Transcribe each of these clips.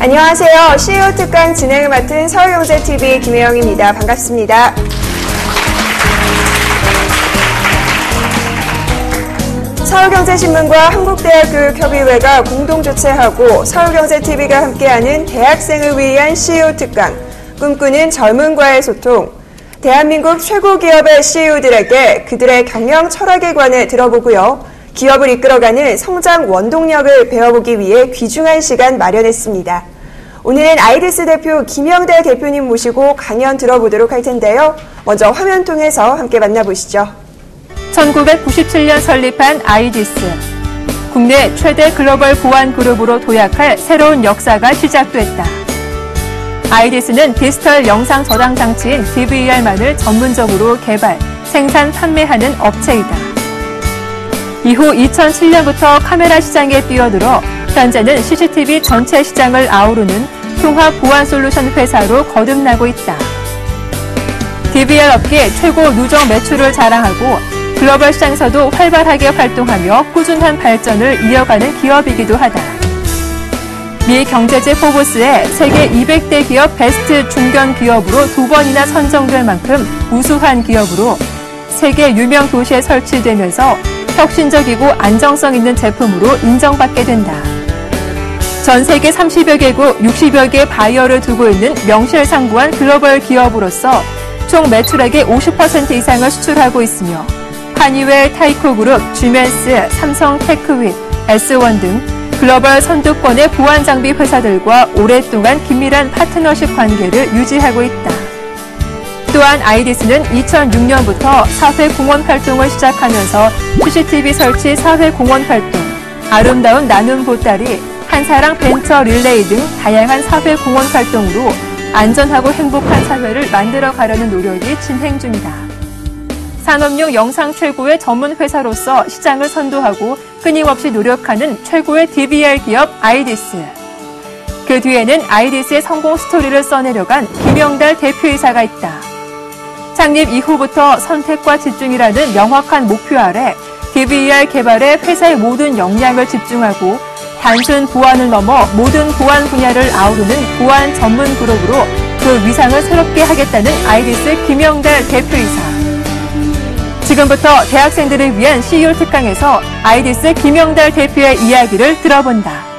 안녕하세요. CEO 특강 진행을 맡은 서울경제TV 김혜영입니다. 반갑습니다. 서울경제신문과 한국대학교육협의회가 공동 주최하고 서울경제TV가 함께하는 대학생을 위한 CEO 특강, 꿈꾸는 젊은과의 소통, 대한민국 최고 기업의 CEO들에게 그들의 경영 철학에 관해 들어보고요. 기업을 이끌어가는 성장 원동력을 배워보기 위해 귀중한 시간 마련했습니다. 오늘은 아이디스 대표 김영달 대표님 모시고 강연 들어보도록 할 텐데요. 먼저 화면 통해서 함께 만나보시죠. 1997년 설립한 아이디스. 국내 최대 글로벌 보안 그룹으로 도약할 새로운 역사가 시작됐다. 아이디스는 디지털 영상 저장 장치인 DVR만을 전문적으로 개발, 생산, 판매하는 업체이다. 이후 2007년부터 카메라 시장에 뛰어들어 현재는 CCTV 전체 시장을 아우르는 통합 보안 솔루션 회사로 거듭나고 있다. DVR 업계 최고 누적 매출을 자랑하고 글로벌 시장에서도 활발하게 활동하며 꾸준한 발전을 이어가는 기업이기도 하다. 미 경제지 포브스의 세계 200대 기업 베스트 중견 기업으로 2번이나 선정될 만큼 우수한 기업으로 세계 유명 도시에 설치되면서 혁신적이고 안정성 있는 제품으로 인정받게 된다. 전 세계 30여 개국 60여 개 바이어를 두고 있는 명실상부한 글로벌 기업으로서 총 매출액의 50% 이상을 수출하고 있으며 하니웰, 타이코그룹, 쥐멘스, 삼성, 테크윗, S1 등 글로벌 선두권의 보안 장비 회사들과 오랫동안 긴밀한 파트너십 관계를 유지하고 있다. 또한 아이디스는 2006년부터 사회공헌 활동을 시작하면서 CCTV 설치 사회공헌 활동, 아름다운 나눔 보따리, 한사랑 벤처 릴레이 등 다양한 사회공헌 활동으로 안전하고 행복한 사회를 만들어가려는 노력이 진행 중이다. 산업용 영상 최고의 전문 회사로서 시장을 선도하고 끊임없이 노력하는 최고의 DVR 기업 아이디스. 그 뒤에는 아이디스의 성공 스토리를 써내려간 김영달 대표이사가 있다. 창립 이후부터 선택과 집중이라는 명확한 목표 아래 DVR 개발에 회사의 모든 역량을 집중하고 단순 보안을 넘어 모든 보안 분야를 아우르는 보안 전문 그룹으로 그 위상을 새롭게 하겠다는 아이디스 김영달 대표이사. 지금부터 대학생들을 위한 CEO 특강에서 아이디스 김영달 대표의 이야기를 들어본다.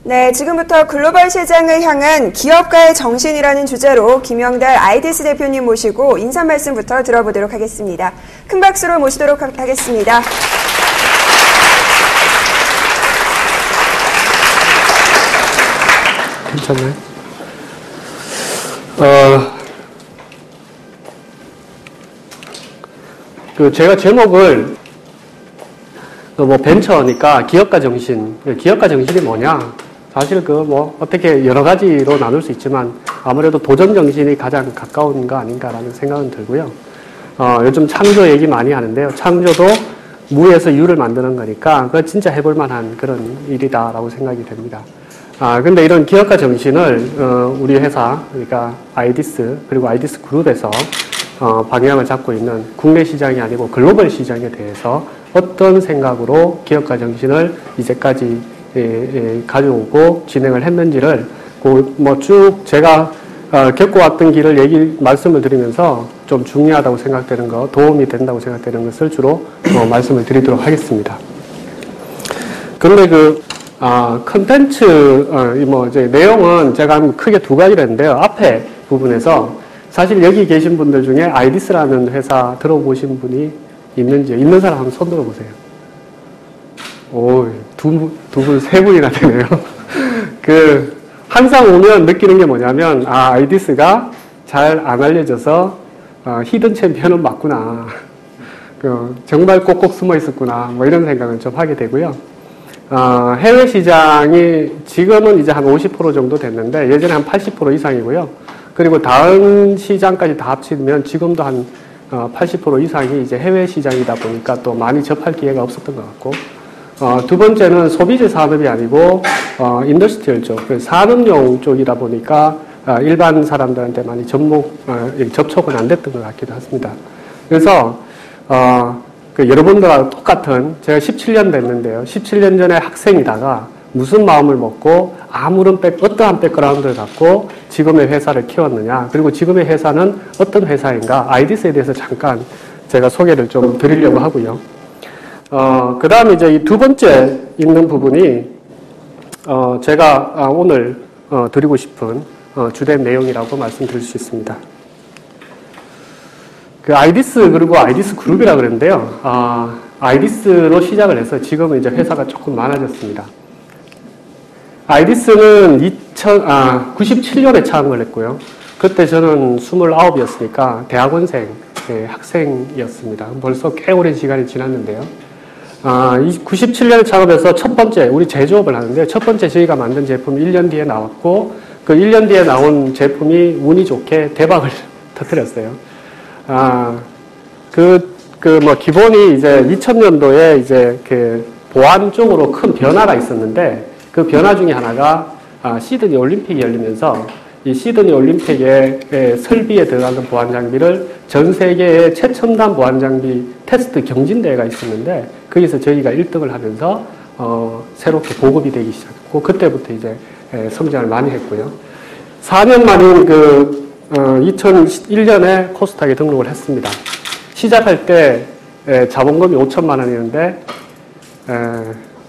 네, 지금부터 글로벌 시장을 향한 기업가의 정신이라는 주제로 김영달 아이디스 대표님 모시고 인사 말씀부터 들어보도록 하겠습니다. 큰 박수로 모시도록 하겠습니다. 괜찮나요? 제가 제목을 벤처니까 기업가 정신. 기업가 정신이 뭐냐? 사실 어떻게 여러 가지로 나눌 수 있지만 아무래도 도전 정신이 가장 가까운 거 아닌가라는 생각은 들고요. 요즘 창조 얘기 많이 하는데요. 창조도 무에서 유를 만드는 거니까 그거 진짜 해볼 만한 그런 일이다라고 생각이 됩니다. 근데 이런 기업가 정신을 우리 회사, 그러니까 아이디스 그리고 아이디스 그룹에서 방향을 잡고 있는 국내 시장이 아니고 글로벌 시장에 대해서 어떤 생각으로 기업가 정신을 이제까지 가져오고 진행을 했는지를 쭉 제가 겪어왔던 길을 말씀을 드리면서 좀 중요하다고 생각되는 거, 도움이 된다고 생각되는 것을 주로 말씀을 드리도록 하겠습니다. 그런데 컨텐츠, 이제 내용은 제가 크게 두 가지를 했는데요. 앞에 부분에서 사실 여기 계신 분들 중에 아이디스라는 회사 들어보신 분이 있는지요? 있는 사람 한번 손 들어보세요. 오, 두 분, 세 분이나 되네요. 항상 오면 느끼는 게 뭐냐면, 아이디스가 잘 안 알려져서, 히든 챔피언은 맞구나. 정말 꼭꼭 숨어 있었구나. 이런 생각을 좀 하게 되고요. 해외 시장이 지금은 이제 한 50% 정도 됐는데, 예전에 한 80% 이상이고요. 그리고 다음 시장까지 다 합치면 지금도 한 80% 이상이 이제 해외 시장이다 보니까 또 많이 접할 기회가 없었던 것 같고, 두 번째는 소비재 산업이 아니고 인더스트리얼 쪽, 산업용 쪽이다 보니까 일반 사람들한테 많이 접촉은 안 됐던 것 같기도 합니다. 그래서 여러분들하고 똑같은, 제가 17년 됐는데요. 17년 전에 학생이다가 무슨 마음을 먹고 어떠한 백그라운드를 갖고 지금의 회사를 키웠느냐, 그리고 지금의 회사는 어떤 회사인가, 아이디스에 대해서 잠깐 제가 소개를 좀 드리려고 하고요. 그 다음에 이제 이 두 번째 있는 부분이, 제가 오늘 드리고 싶은 주된 내용이라고 말씀드릴 수 있습니다. 그 아이디스, 그리고 아이디스 그룹이라 그랬는데요. 아이디스로 시작을 해서 지금은 이제 회사가 조금 많아졌습니다. 아이디스는 97년에 창업을 했고요. 그때 저는 29이었으니까 대학원생, 학생이었습니다. 벌써 꽤 오랜 시간이 지났는데요. 97년에 창업해서 첫 번째, 우리 제조업을 하는데, 첫 번째 저희가 만든 제품이 1년 뒤에 나왔고, 그 1년 뒤에 나온 제품이 운이 좋게 대박을 터뜨렸어요. 기본이 이제 2000년도에 이제 보안 쪽으로 큰 변화가 있었는데, 그 변화 중에 하나가 시드니 올림픽이 열리면서 이 시드니 올림픽의 설비에 들어가는 보안 장비를 전 세계의 최첨단 보안 장비 테스트 경진대회가 있었는데, 거기서 저희가 1등을 하면서 새롭게 보급이 되기 시작했고, 그때부터 이제 성장을 많이 했고요. 4년 만인 2001년에 코스닥에 등록을 했습니다. 시작할 때 자본금이 5천만 원이었는데,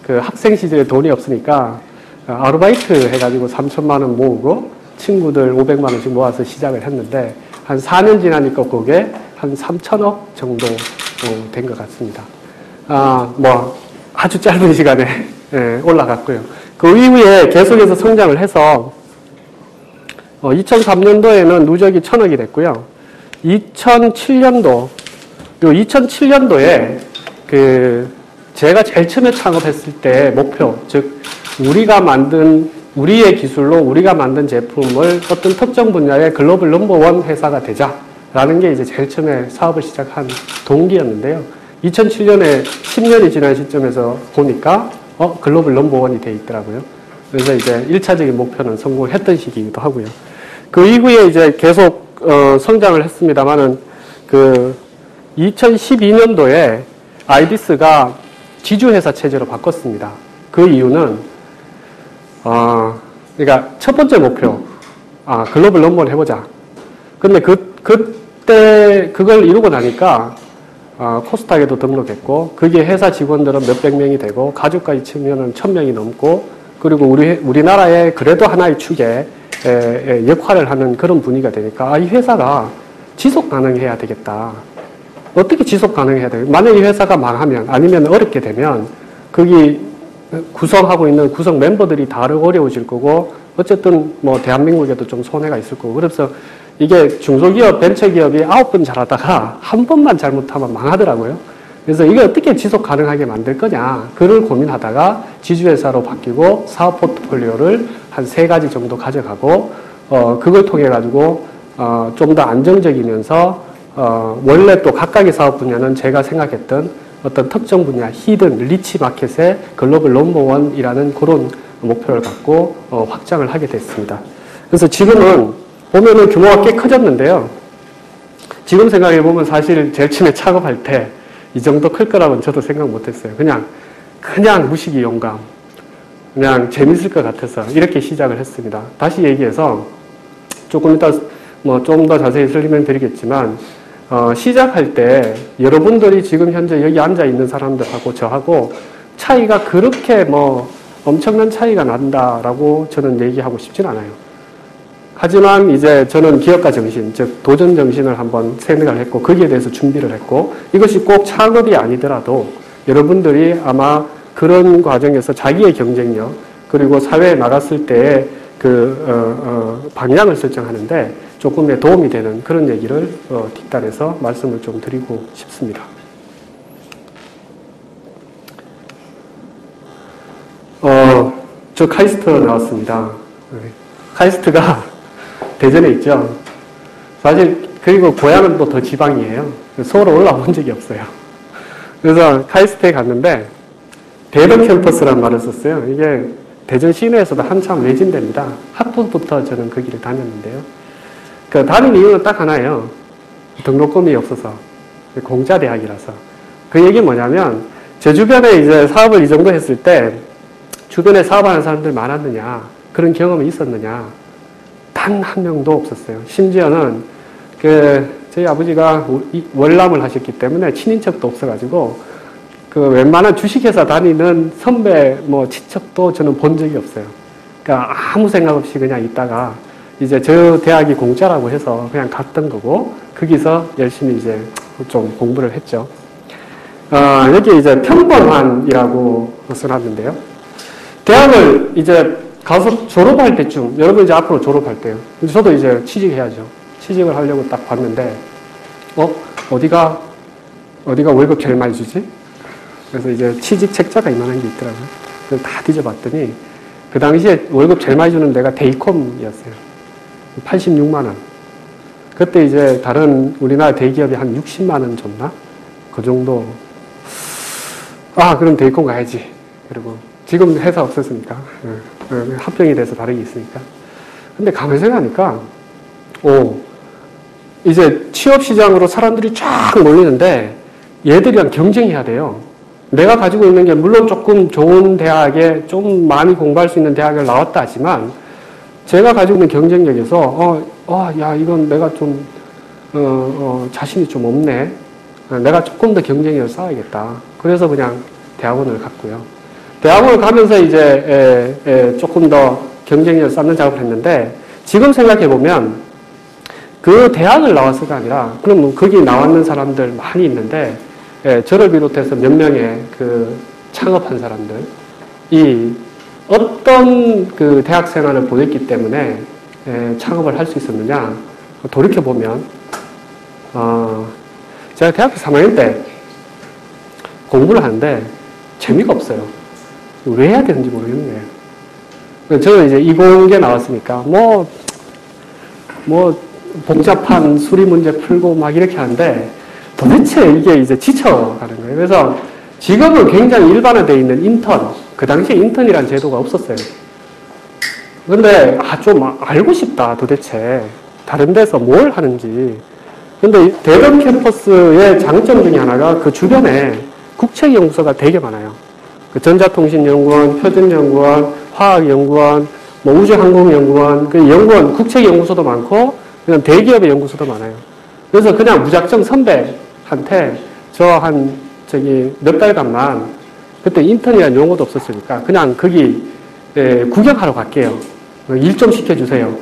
그 학생 시절에 돈이 없으니까 아르바이트 해가지고 3천만 원 모으고 친구들 500만 원씩 모아서 시작을 했는데, 한 4년 지나니까 그게 한 3천억 정도 된 것 같습니다. 아주 짧은 시간에 올라갔고요. 그 이후에 계속해서 성장을 해서 2003년도에는 누적이 1,000억이 됐고요. 2007년도에 제가 제일 처음에 창업했을 때 목표, 즉 우리의 기술로 우리가 만든 제품을 어떤 특정 분야의 글로벌 넘버원 회사가 되자라는 게 이제 제일 처음에 사업을 시작한 동기였는데요. 2007년에 10년이 지난 시점에서 보니까 글로벌 넘버원이 돼 있더라고요. 그래서 이제 1차적인 목표는 성공을 했던 시기이기도 하고요. 그 이후에 이제 계속 성장을 했습니다만은 2012년도에 아이디스가 지주회사 체제로 바꿨습니다. 그 이유는 그러니까 첫 번째 목표, 글로벌 넘버를 해보자. 근데 그때 그걸 이루고 나니까 코스닥에도 등록했고, 그게 회사 직원들은 몇백 명이 되고, 가족까지 치면은 1,000명이 넘고, 그리고 우리나라의 그래도 하나의 축에 역할을 하는 그런 분위기가 되니까, 이 회사가 지속 가능해야 되겠다. 어떻게 지속 가능해야 되겠다. 만약 이 회사가 망하면, 아니면 어렵게 되면, 거기 구성하고 있는 구성 멤버들이 다 어려워질 거고, 어쨌든 대한민국에도 좀 손해가 있을 거고, 그래서 이게 중소기업, 벤처기업이 9번 잘하다가 한 번만 잘못하면 망하더라고요. 그래서 이게 어떻게 지속 가능하게 만들 거냐, 그걸 고민하다가 지주회사로 바뀌고 사업 포트폴리오를 한 3가지 정도 가져가고, 그걸 통해 가지고 좀 더 안정적이면서 원래 또 각각의 사업 분야는 제가 생각했던 어떤 특정 분야, 히든, 리치 마켓의 글로벌 넘버원이라는 그런 목표를 갖고 확장을 하게 됐습니다. 그래서 지금은 보면은 규모가 꽤 커졌는데요. 지금 생각해보면 사실 제일 처음에 창업할 때 이 정도 클 거라고는 저도 생각 못했어요. 그냥 무식이 용감, 그냥 재밌을 것 같아서 이렇게 시작을 했습니다. 다시 얘기해서 조금 이따 좀 더 자세히 설명드리겠지만, 시작할 때 여러분들이 지금 현재 여기 앉아 있는 사람들하고 저하고 차이가 그렇게 엄청난 차이가 난다라고 저는 얘기하고 싶진 않아요. 하지만 이제 저는 기업가 정신, 즉 도전 정신을 한번 생각을 했고, 거기에 대해서 준비를 했고, 이것이 꼭 창업이 아니더라도 여러분들이 아마 그런 과정에서 자기의 경쟁력, 그리고 사회에 나갔을 때의 방향을 설정하는데 조금의 도움이 되는 그런 얘기를 뒷단에서 말씀을 좀 드리고 싶습니다. 저 카이스트 나왔습니다. 카이스트가 대전에 있죠. 사실 그리고 고향은 또 더 지방이에요. 서울에 올라온 적이 없어요. 그래서 카이스트에 갔는데 대전 캠퍼스라는 말을 썼어요. 이게 대전 시내에서도 한참 외진대입니다. 학부부터 저는 거기를 다녔는데요. 다닌 이유는 딱 하나예요. 등록금이 없어서. 공짜 대학이라서. 그 얘기 뭐냐면, 제 주변에 이제 사업을 이 정도 했을 때, 주변에 사업하는 사람들 많았느냐, 그런 경험이 있었느냐, 단 한 명도 없었어요. 심지어는, 저희 아버지가 월남을 하셨기 때문에 친인척도 없어가지고, 웬만한 주식회사 다니는 선배, 친척도 저는 본 적이 없어요. 그러니까 아무 생각 없이 그냥 있다가, 이제 저 대학이 공짜라고 해서 그냥 갔던 거고, 거기서 열심히 이제 좀 공부를 했죠. 여기 이제 평범한이라고 써놨는데요. 대학을 이제 가서 졸업할 때쯤, 여러분 이제 앞으로 졸업할 때요. 저도 이제 취직해야죠. 취직을 하려고 딱 봤는데, 어디가 월급 제일 많이 주지? 그래서 이제 취직 책자가 이만한 게 있더라고요. 그래서 다 뒤져봤더니, 그 당시에 월급 제일 많이 주는 데가 데이콤이었어요. 86만원. 그때 이제 다른 우리나라 대기업이 한 60만원 줬나? 그 정도. 그럼 데이콤 가야지. 그리고 지금 회사 없었으니까. 합병이 돼서 다르게 있으니까. 근데 가만히 생각하니까, 이제 취업시장으로 사람들이 쫙 몰리는데 얘들이랑 경쟁해야 돼요. 내가 가지고 있는 게 물론 조금 좋은 대학에 좀 많이 공부할 수 있는 대학을 나왔다 하지만 제가 가지고 있는 경쟁력에서 야 이건 내가 좀 자신이 좀 없네. 내가 조금 더 경쟁력을 쌓아야겠다. 그래서 그냥 대학원을 갔고요. 대학원을 가면서 이제 조금 더 경쟁력을 쌓는 작업을 했는데 지금 생각해 보면 그 대학을 나와서가 아니라 그럼 거기 나왔는 사람들 많이 있는데 저를 비롯해서 몇 명의 그 창업한 사람들이 어떤 그 대학 생활을 보냈기 때문에 창업을 할 수 있었느냐 돌이켜보면 제가 대학교 3학년 때 공부를 하는데 재미가 없어요. 왜 해야 되는지 모르겠는 거예요. 저는 이제 이공계 나왔으니까 복잡한 수리 문제 풀고 막 이렇게 하는데 도대체 이게 이제 지쳐가는 거예요. 그래서 직업은 굉장히 일반화되어 있는 인턴, 그 당시에 인턴이라는 제도가 없었어요. 근데 좀 알고 싶다 도대체 다른 데서 뭘 하는지. 근데 대전 캠퍼스의 장점 중에 하나가 그 주변에 국책연구소가 되게 많아요. 그 전자통신연구원, 표준연구원, 화학연구원, 우주항공연구원, 그 연구원, 국책연구소도 많고 그냥 대기업의 연구소도 많아요. 그래서 그냥 무작정 선배한테 몇 달간만 그때 인턴이라는 용어도 없었으니까 그냥 거기 구경하러 갈게요. 일 좀 시켜주세요.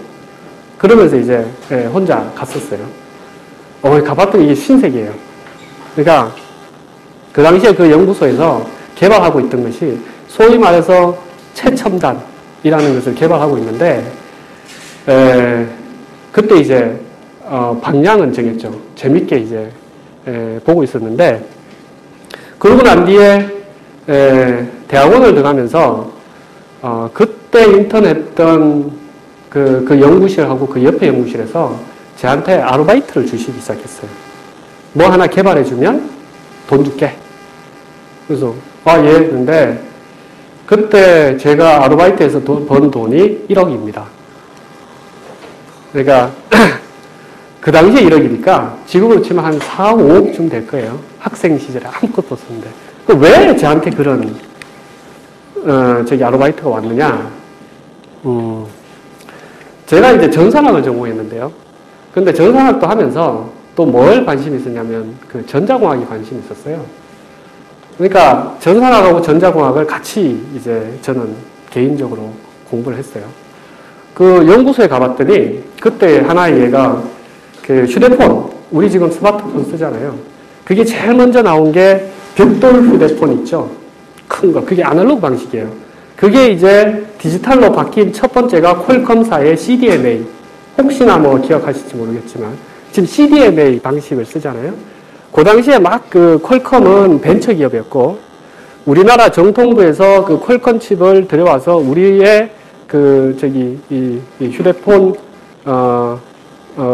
그러면서 이제 혼자 갔었어요. 가봤더니 이게 신세계예요. 그러니까 그 당시에 그 연구소에서 개발하고 있던 것이 소위 말해서 최첨단이라는 것을 개발하고 있는데 그때 이제 방향은 정했죠. 재밌게 이제 보고 있었는데 그러고 난 뒤에 대학원을 들어가면서 그때 인턴했던 그 연구실하고 그 옆에 연구실에서 저한테 아르바이트를 주시기 시작했어요. 뭐 하나 개발해주면 돈 줄게. 그래서 예. 근데 그때 제가 아르바이트에서 번 돈이 1억입니다. 그러니까 그 당시에 1억이니까 지금으로 치면 한 4, 5억쯤 될 거예요. 학생 시절에 아무것도 없었는데. 왜 저한테 그런 아르바이트가 왔느냐? 제가 이제 전산학을 전공했는데요. 근데 전산학도 하면서 또 뭘 관심이 있었냐면 그 전자공학에 관심이 있었어요. 그러니까 전산학하고 전자공학을 같이 이제 저는 개인적으로 공부를 했어요. 그 연구소에 가봤더니 그때 하나의 예가 그 휴대폰, 우리 지금 스마트폰 쓰잖아요. 그게 제일 먼저 나온 게 벽돌 휴대폰 있죠. 큰 거. 그게 아날로그 방식이에요. 그게 이제 디지털로 바뀐 첫 번째가 퀄컴사의 CDMA. 혹시나 기억하실지 모르겠지만 지금 CDMA 방식을 쓰잖아요. 그 당시에 막 그 퀄컴은 벤처기업이었고 우리나라 정통부에서 그 퀄컴 칩을 들여와서 우리의 이 휴대폰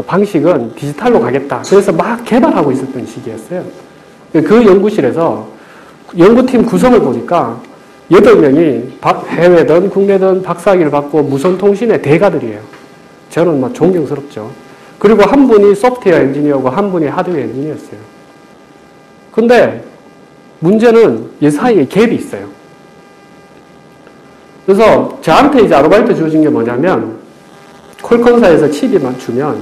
방식은 디지털로 가겠다. 그래서 막 개발하고 있었던 시기였어요. 그 연구실에서 연구팀 구성을 보니까 8명이 해외든 국내든 박사학위를 받고 무선통신의 대가들이에요. 저는 존경스럽죠. 그리고 한 분이 소프트웨어 엔지니어고 한 분이 하드웨어 엔지니어였어요. 근데 문제는 이 사이에 갭이 있어요. 그래서 저한테 이제 아르바이트 주어진 게 뭐냐면 퀄컴사에서 칩만 주면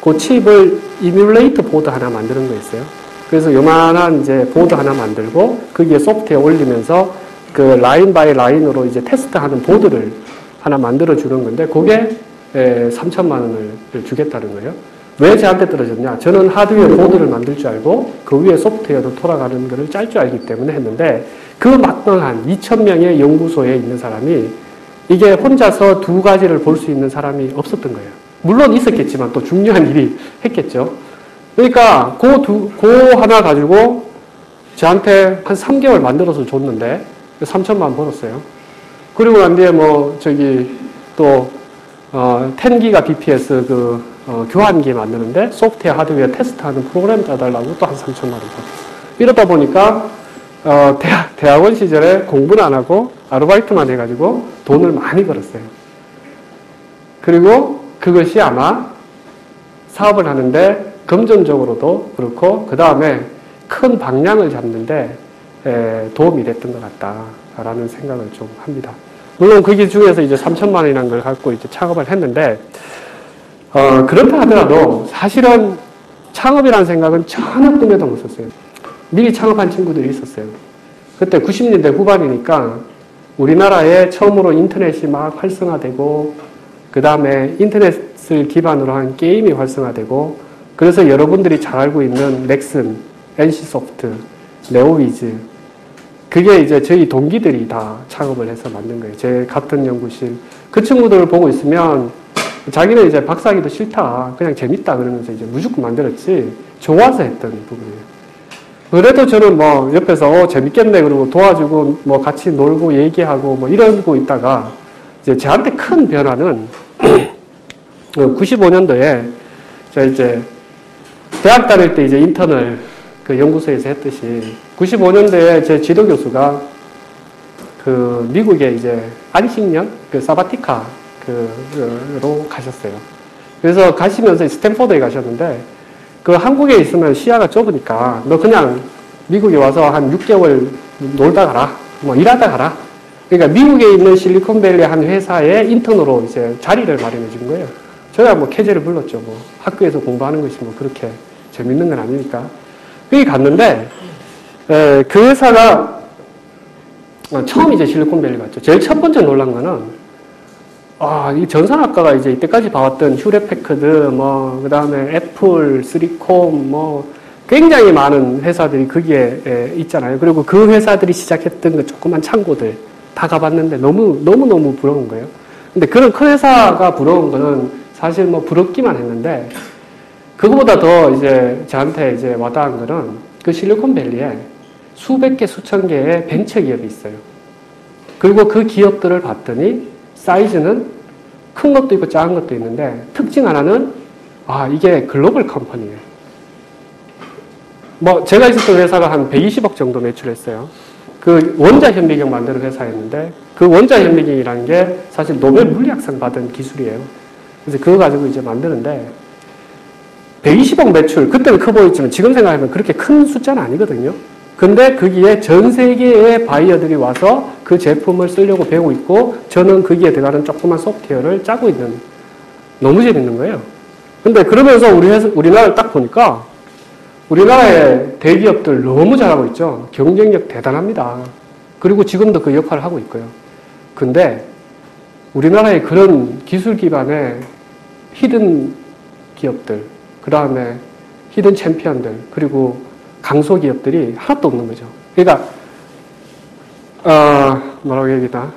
그 칩을 이뮬레이터 보드 하나 만드는 거 있어요. 그래서 요만한 이제 보드 하나 만들고 거기에 소프트웨어 올리면서 그 라인 바이 라인으로 이제 테스트하는 보드를 하나 만들어 주는 건데 그게 3천만 원을 주겠다는 거예요. 왜 저한테 떨어졌냐? 저는 하드웨어 보드를 만들 줄 알고 그 위에 소프트웨어도 돌아가는 거를 짤 줄 알기 때문에 했는데 그 막강한 2,000명의 연구소에 있는 사람이 이게 혼자서 두 가지를 볼 수 있는 사람이 없었던 거예요. 물론 있었겠지만 또 중요한 일이 했겠죠. 그러니까 그 하나 가지고 저한테 한 3개월 만들어서 줬는데 3천만 원 벌었어요. 그리고 난 뒤에 또 10기가 bps 교환기 만드는데 소프트웨어 하드웨어 테스트하는 프로그램 짜달라고 또 한 3천만 원 벌었어요. 이러다 보니까 대학원 시절에 공부는 안 하고 아르바이트만 해가지고 돈을 많이 벌었어요. 그리고 그것이 아마 사업을 하는데 금전적으로도 그렇고 그 다음에 큰 방향을 잡는데 도움이 됐던 것 같다라는 생각을 좀 합니다. 물론 거기 중에서 이제 3천만 원이라는 걸 갖고 이제 창업을 했는데 그렇다 하더라도 사실은 창업이라는 생각은 전혀 꿈에도 못 썼어요. 미리 창업한 친구들이 있었어요. 그때 90년대 후반이니까 우리나라에 처음으로 인터넷이 막 활성화되고 그 다음에 인터넷을 기반으로 한 게임이 활성화되고 그래서 여러분들이 잘 알고 있는 넥슨, NC소프트, 네오위즈 그게 이제 저희 동기들이 다 창업을 해서 만든 거예요. 제 같은 연구실. 그 친구들을 보고 있으면 자기는 이제 박사하기도 싫다. 그냥 재밌다. 그러면서 이제 무조건 만들었지. 좋아서 했던 부분이에요. 그래도 저는 옆에서 재밌겠네. 그러고 도와주고 같이 놀고 얘기하고 이러고 있다가 이제 저한테 큰 변화는 95년도에 제가 이제 대학 다닐 때 이제 인턴을 그 연구소에서 했듯이 95년도에 제 지도 교수가 그 미국에 이제 안식년 사바티카로 가셨어요. 그래서 가시면서 스탠포드에 가셨는데 그 한국에 있으면 시야가 좁으니까 너 그냥 미국에 와서 한 6개월 놀다 가라. 일하다 가라. 그러니까 미국에 있는 실리콘밸리 한 회사에 인턴으로 이제 자리를 마련해 준 거예요. 저야 캐제를 불렀죠. 학교에서 공부하는 것이 그렇게 재밌는 건 아니니까. 거기 갔는데, 그 회사가, 처음 이제 실리콘밸리 갔죠. 제일 첫 번째 놀란 거는, 이 전산학과가 이제 이때까지 봐왔던 휴레패커드, 그 다음에 애플, 쓰리콤, 굉장히 많은 회사들이 거기에 있잖아요. 그리고 그 회사들이 시작했던 그 조그만 창고들 다 가봤는데 너무너무 부러운 거예요. 근데 그런 큰 회사가 부러운 거는 사실 부럽기만 했는데, 그거보다 더 이제 저한테 이제 와닿은 거는 그 실리콘밸리에 수백 개, 수천 개의 벤처 기업이 있어요. 그리고 그 기업들을 봤더니 사이즈는 큰 것도 있고 작은 것도 있는데 특징 하나는 이게 글로벌 컴퍼니예요. 제가 있었던 회사가 한 120억 정도 매출했어요. 그 원자 현미경 만드는 회사였는데 그 원자 현미경이라는 게 사실 노벨 물리학상 받은 기술이에요. 그래서 그거 가지고 이제 만드는데 120억 매출, 그때는 커 보였지만 지금 생각하면 그렇게 큰 숫자는 아니거든요. 근데 거기에 전 세계의 바이어들이 와서 그 제품을 쓰려고 배우고 있고 저는 거기에 들어가는 조그만 소프트웨어를 짜고 있는, 너무 재밌는 거예요. 근데 그러면서 우리나라를 딱 보니까 우리나라의 대기업들 너무 잘하고 있죠. 경쟁력 대단합니다. 그리고 지금도 그 역할을 하고 있고요. 근데 우리나라의 그런 기술 기반의 히든 기업들, 그 다음에 히든 챔피언들, 그리고 강소 기업들이 하나도 없는 거죠. 그러니까, 뭐라고 얘기하나.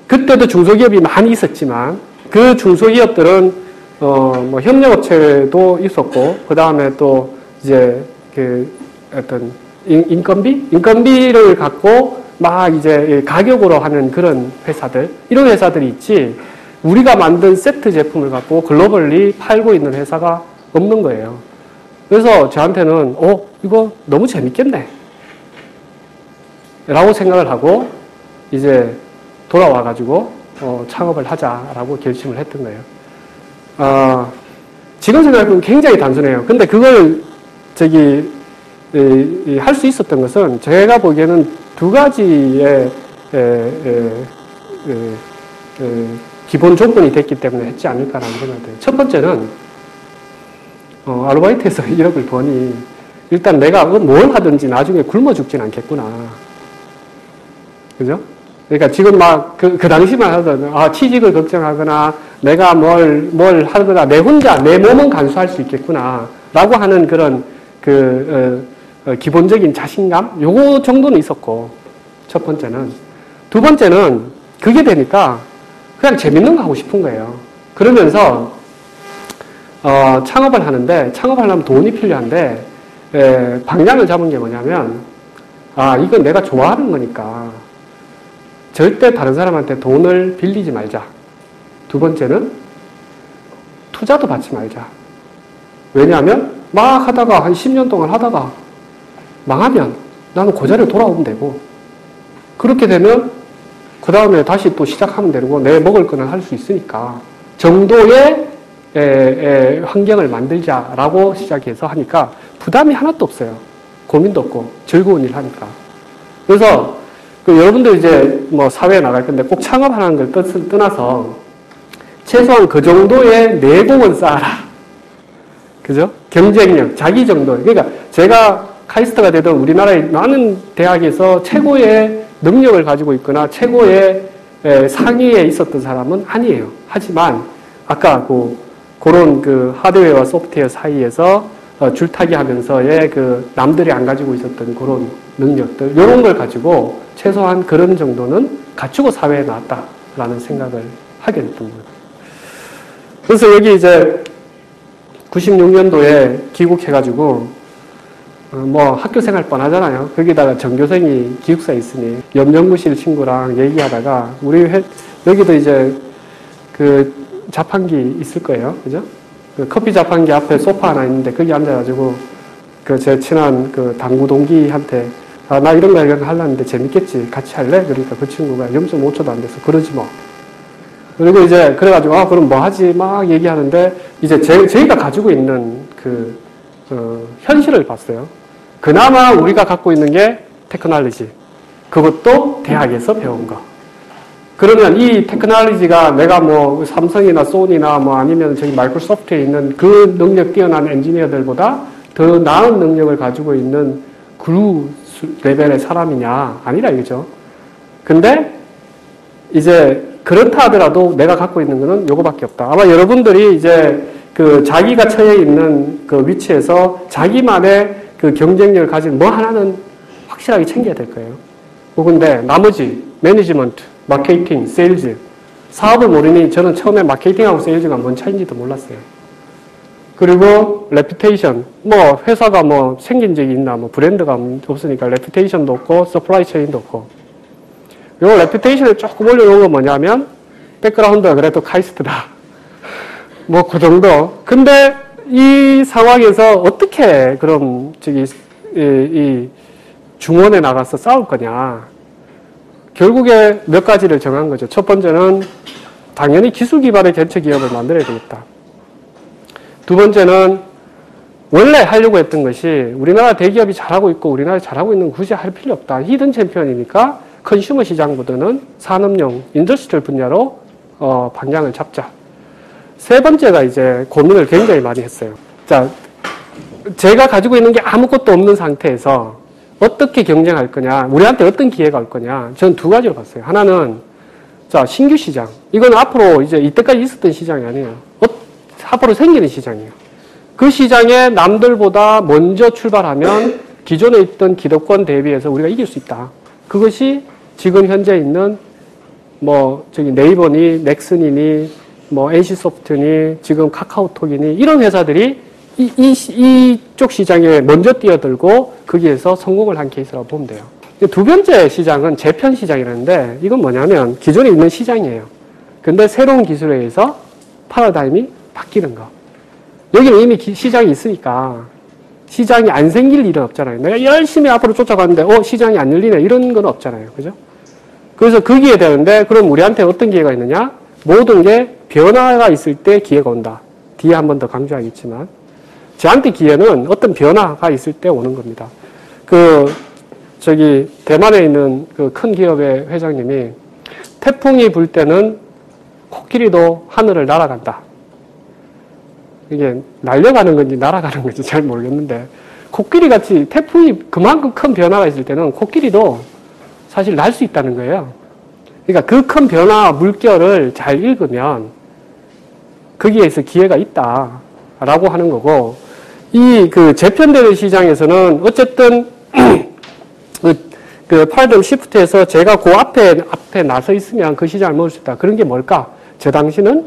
그때도 중소기업이 많이 있었지만, 그 중소기업들은, 협력업체도 있었고, 그 다음에 또, 이제, 어떤, 인건비를 갖고, 막 이제 가격으로 하는 그런 회사들, 이런 회사들이 있지, 우리가 만든 세트 제품을 갖고 글로벌리 팔고 있는 회사가 없는 거예요. 그래서 저한테는 이거 너무 재밌겠네 라고 생각을 하고 이제 돌아와가지고 창업을 하자라고 결심을 했던 거예요. 지금 생각해보면 굉장히 단순해요. 근데 그걸 할 수 있었던 것은 제가 보기에는 두 가지의 기본 조건이 됐기 때문에 했지 않을까라는 생각이 들어요. 첫 번째는 아르바이트에서 1억을 버니 일단 내가 뭘 하든지 나중에 굶어 죽진 않겠구나. 그죠? 그러니까 지금 막 그 당시만 하던 취직을 걱정하거나 내가 뭘 하거나 내 혼자 내 몸은 간수할 수 있겠구나 라고 하는 그런 기본적인 자신감 요거 정도는 있었고 첫 번째는. 두 번째는 그게 되니까 그냥 재밌는 거 하고 싶은 거예요. 그러면서 창업을 하는데 창업하려면 돈이 필요한데 방향을 잡은 게 뭐냐면 이건 내가 좋아하는 거니까 절대 다른 사람한테 돈을 빌리지 말자. 두 번째는 투자도 받지 말자. 왜냐하면 막 하다가 한 10년 동안 하다가 망하면 나는 그 자리로 돌아오면 되고 그렇게 되면 그 다음에 다시 또 시작하면 되고 내 먹을 거는 할 수 있으니까 정도의 환경을 만들자라고 시작해서 하니까 부담이 하나도 없어요. 고민도 없고 즐거운 일 하니까. 그래서 여러분들 이제 뭐 사회에 나갈 건데 꼭 창업하는 걸 떠나서 최소한 그 정도의 내공은 쌓아라. 그죠? 경쟁력, 자기 정도. 그러니까 제가 카이스트가 되던 우리나라의 많은 대학에서 최고의 능력을 가지고 있거나 최고의 상위에 있었던 사람은 아니에요. 하지만 아까 그런 하드웨어와 소프트웨어 사이에서 줄타기 하면서의 남들이 안 가지고 있었던 그런 능력들, 이런 걸 가지고 최소한 그런 정도는 갖추고 사회에 나왔다라는 생각을 하게 됐던 거예요. 그래서 여기 이제 96년도에 귀국해가지고 뭐 학교 생활 뻔하잖아요. 거기다가 전교생이 기숙사에 있으니 옆 연구실 친구랑 얘기하다가 여기도 이제 자판기 있을 거예요. 그죠? 커피 자판기 앞에 소파 하나 있는데 거기 앉아가지고 제 친한 당구 동기한테 나 이런 거 하려는데 재밌겠지. 같이 할래? 그러니까 그 친구가 0.5초도 안 돼서 그러지 뭐. 그리고 이제 그래가지고 그럼 뭐 하지? 막 얘기하는데 이제 저희가 가지고 있는 현실을 봤어요. 그나마 우리가 갖고 있는 게 테크놀로지. 그것도 대학에서 배운 거. 그러면 이 테크놀로지가 내가 뭐 삼성이나 소니나 뭐 아니면 저기 마이크로소프트에 있는 그 능력 뛰어난 엔지니어들보다 더 나은 능력을 가지고 있는 그루 레벨의 사람이냐? 아니라 이거죠. 근데 이제 그렇다 하더라도 내가 갖고 있는 거는 요거밖에 없다. 아마 여러분들이 이제 자기가 처해 있는 위치에서 자기만의 경쟁력을 가진 뭐 하나는 확실하게 챙겨야 될 거예요. 근데 나머지 매니지먼트, 마케팅, 세일즈, 사업을 모르니 저는 처음에 마케팅하고 세일즈가 뭔 차이인지도 몰랐어요. 그리고 레퓨테이션, 뭐 회사가 뭐 생긴 적이 있나, 뭐 브랜드가 없으니까 레퓨테이션도 없고 서플라이 체인도 없고. 요 레퓨테이션을 조금 올려놓은 건 뭐냐면 백그라운드가 그래도 카이스트다. 뭐 그 정도. 근데 이 상황에서 어떻게 그럼 이 중원에 나가서 싸울 거냐. 결국에 몇 가지를 정한 거죠. 첫 번째는 당연히 기술 기반의 벤처 기업을 만들어야 되겠다. 두 번째는 원래 하려고 했던 것이 우리나라 대기업이 잘하고 있고 우리나라 잘하고 있는 거 굳이 할 필요 없다. 히든 챔피언이니까 컨슈머 시장보다는 산업용, 인더스트리얼 분야로 방향을 잡자. 세 번째가 이제 고민을 굉장히 많이 했어요. 자, 제가 가지고 있는 게 아무것도 없는 상태에서 어떻게 경쟁할 거냐, 우리한테 어떤 기회가 올 거냐, 저는 두 가지로 봤어요. 하나는, 자, 신규 시장. 이건 앞으로 이제 이때까지 있었던 시장이 아니에요. 앞으로 생기는 시장이에요. 그 시장에 남들보다 먼저 출발하면 기존에 있던 기득권 대비해서 우리가 이길 수 있다. 그것이 지금 현재 있는 네이버니, 넥슨이니, NC소프트니, 지금 카카오톡이니, 이런 회사들이 이쪽 시장에 먼저 뛰어들고 거기에서 성공을 한 케이스라고 보면 돼요. 두 번째 시장은 재편 시장이라는데 이건 뭐냐면 기존에 있는 시장이에요. 근데 새로운 기술에 의해서 파라다임이 바뀌는 거. 여기는 이미 시장이 있으니까 시장이 안 생길 일은 없잖아요. 내가 열심히 앞으로 쫓아가는데 시장이 안 열리네 이런 건 없잖아요. 그죠? 그래서 거기에 되는데 그럼 우리한테 어떤 기회가 있느냐? 모든 게 변화가 있을 때 기회가 온다. 뒤에 한 번 더 강조하겠지만 저한테 기회는 어떤 변화가 있을 때 오는 겁니다. 대만에 있는 그 큰 기업의 회장님이 태풍이 불 때는 코끼리도 하늘을 날아간다. 이게 날려가는 건지 날아가는 건지 잘 모르겠는데, 코끼리 같이 태풍이 그만큼 큰 변화가 있을 때는 코끼리도 사실 날 수 있다는 거예요. 그러니까 그 큰 변화 물결을 잘 읽으면 거기에서 기회가 있다라고 하는 거고, 그 재편되는 시장에서는 어쨌든 그 파라다임 시프트에서 제가 그 앞에 나서 있으면 그 시장을 먹을 수 있다. 그런 게 뭘까? 저 당시는